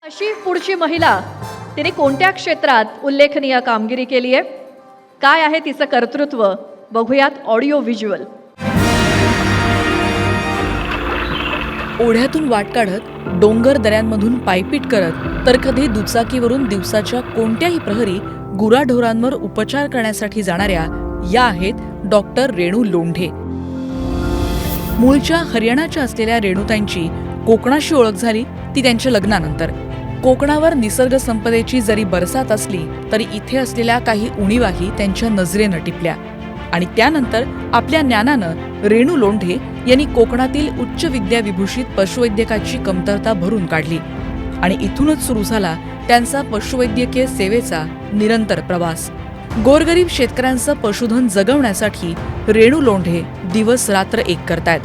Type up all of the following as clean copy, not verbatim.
अशी पुढची महिला तिने कोणत्या क्षेत्रात उल्लेखनीय कामगिरी केली आहे, काय आहे तिचं कर्तृत्व, बघूयात ऑडिओ व्हिज्युअल. ओढ्यातून वाट काढत, डोंगर दऱ्यांमधून पायपीट करत, तर कधी दुचाकीवरून दिवसाच्या कोणत्याही प्रहरी गुराढोरांवर उपचार करण्यासाठी जाणाऱ्या या आहेत डॉक्टर रेणू लोंढे. मूळच्या हरियाणाच्या असलेल्या रेणुताईंची कोकणाशी ओळख झाली ती त्यांच्या लग्नानंतर. कोकणावर निसर्ग संपदेची जरी बरसात असली तरी इथे असलेल्या काही उणीवाही त्यांच्या नजरेनं टिपल्या आणि त्यानंतर आपल्या ज्ञानानं रेणू लोंढे यांनी कोकणातील उच्च विद्याविभूषित पशुवैद्यकाची कमतरता भरून काढली आणि इथूनच सुरू झाला त्यांचा पशुवैद्यकीय सेवेचा निरंतर प्रवास. गोरगरीब शेतकऱ्यांचं पशुधन जगवण्यासाठी रेणू लोंढे दिवस रात्र एक करतायत.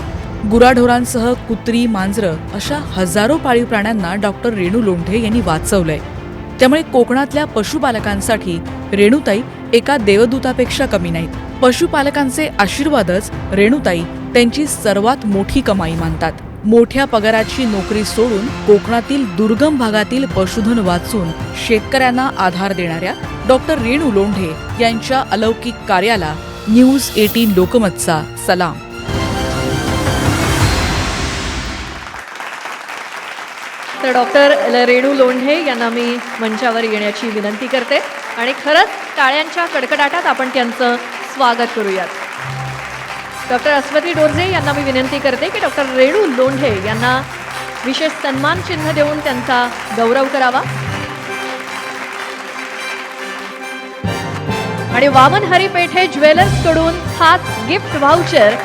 गुराढोरांसह कुत्री, मांजरं अशा हजारो पाळीव प्राण्यांना डॉक्टर रेणू लोंढे यांनी वाचवलंय. त्यामुळे कोकणातल्या पशुपालकांसाठी रेणुताई एका देवदूतापेक्षा कमी नाहीत. पशुपालकांचे आशीर्वादच रेणुताई त्यांची सर्वात मोठी कमाई मानतात. मोठ्या पगाराची नोकरी सोडून कोकणातील दुर्गम भागातील पशुधन वाचून शेतकऱ्यांना आधार देणाऱ्या डॉक्टर रेणू लोंढे यांच्या अलौकिक कार्याला न्यूज 18 लोकमतचा सलाम. तर डॉक्टर रेणू लोंढे यांना मी मंचावर येण्याची विनंती करते आणि खरंच टाळ्यांच्या कडकडाटात आपण त्यांचं स्वागत करूयात. डॉक्टर अस्वती डोरजे यांना मी विनंती करते की डॉक्टर रेणू लोंढे यांना विशेष सन्मान चिन्ह देऊन त्यांचा गौरव करावा. आणि वामन हरी पेठे ज्वेलर्स कडून खास गिफ्ट व्हाउचर.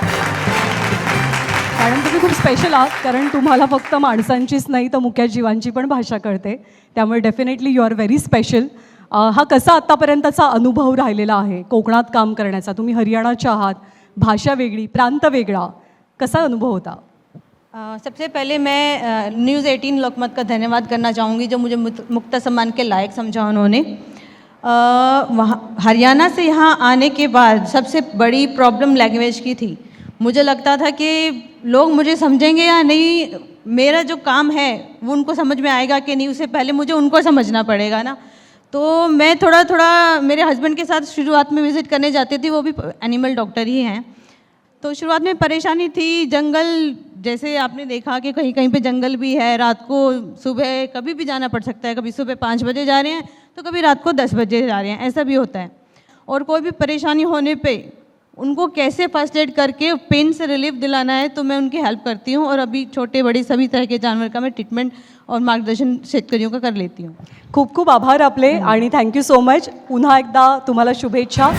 कारण तुम्ही खूप स्पेशल आहात, कारण तुम्हाला फक्त माणसांचीच नाही तर मुक्या जीवांची पण भाषा कळते, त्यामुळे definitely you are very special. हा कसा आत्तापर्यंतचा अनुभव राहिलेला आहे कोकणात काम करण्याचा? तुम्ही हरियाणाच्या आहात, भाषा वेगळी, प्रांत वेगळा, कसा अनुभव होता? सबसे पहले मैं न्यूज़ 18 लोकमत का धन्यवाद करना चाहूँगी जो मुझे मुक्ता सम्मान के लायक समझा उन्होंने. वहाँ हरियाणा से यहाँ आने के बाद सबसे बड़ी प्रॉब्लम लैंग्वेज की थी. मुझे लगता था कि लोग मुझे समझेंगे या नहीं, मेरा जो काम है वो उनको समझ में आएगा कि नहीं, उससे पहले मुझे उनको समझना पड़ेगा ना. तो मैं थोड़ा मेरे हस्बैंड के साथ शुरुआत में विज़िट करने जाती थी, वो भी एनिमल डॉक्टर ही हैं. तो शुरुआत में परेशानी थी. जंगल जैसे आपने देखा कि कहीं कहीं पे जंगल भी है, रात को सुबह कभी भी जाना पड़ सकता है. कभी सुबह 5 बजे जा रहे हैं तो कभी रात को 10 बजे जा रहे हैं, ऐसा भी होता है. और कोई भी परेशानी होने पे उनको कैसे फर्स्ट एड करके पेन से रिलीफ दिलाना है तो मैं उनकी हेल्प करती हूँ. और अभी छोटे बड़े सभी तरह के जानवर का मैं ट्रीटमेंट और मार्गदर्शन शेतकरियों का कर लेती हूँ. खूप खूप आभार आपले आणि थँक्यू सो मच. पुन्हा एकदा तुम्हाला शुभेच्छा.